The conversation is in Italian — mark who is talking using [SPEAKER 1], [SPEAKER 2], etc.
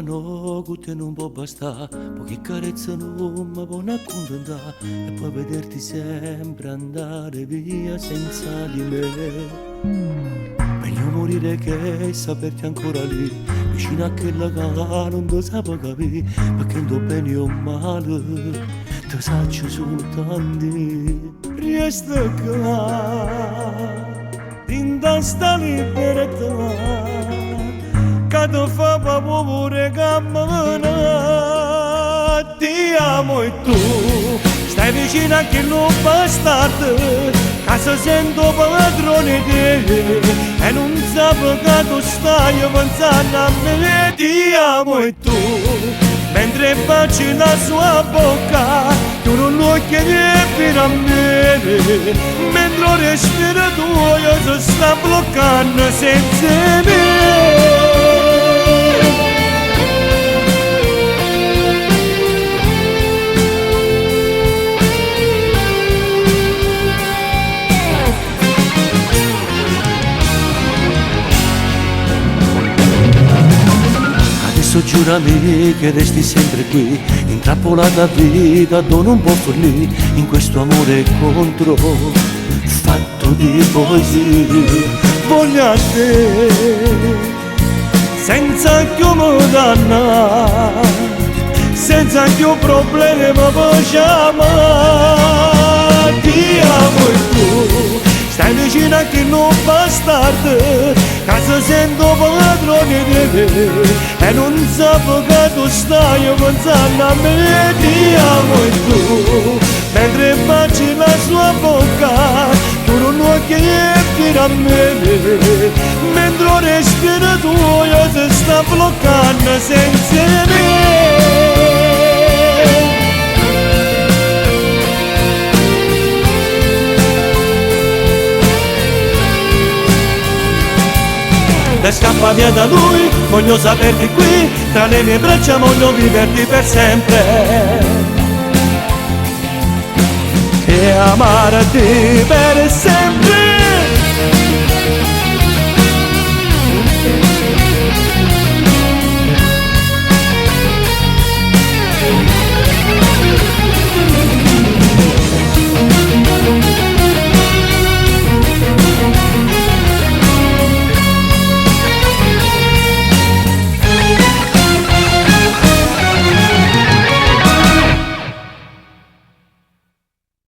[SPEAKER 1] no, che te non può bastare, poche carezze non mi può accontentare e poi vederti sempre andare via senza di me. Meglio morire che saperti ancora lì, vicino a quella che non ti sape capire, perché non bene o male, ti saccio soltanto. Resta qua, in testa libertà, che ti fa paura che mi viene. Ti amo e tu stai vicino a quello bastardo che si sente padrone di te e non sape che tu stai pensando a me. Ti amo e tu mentre baci la sua bocca tu non lo chiedi fino a me, mentre il respiro tuo si sta bloccando senza me. Adesso giurami che resti sempre qui, intrappolata a vita dove non può fornire, in questo amore contro, fatto di poesie. Voglio a te, senza più danna, senza più problemi per chiamare. Ti amo e tu stai vicino a chi non bastardo che si sente padrone di te e non sape che tu stai pensando a me. Ti amo e tu mentre baci la sua bocca tu non lo chiedi fino a me, mentre il respiro tuo si sta bloccando senza me. E scappa via da lui, voglio saperti qui, tra le mie braccia voglio viverti per sempre e amarti per sempre.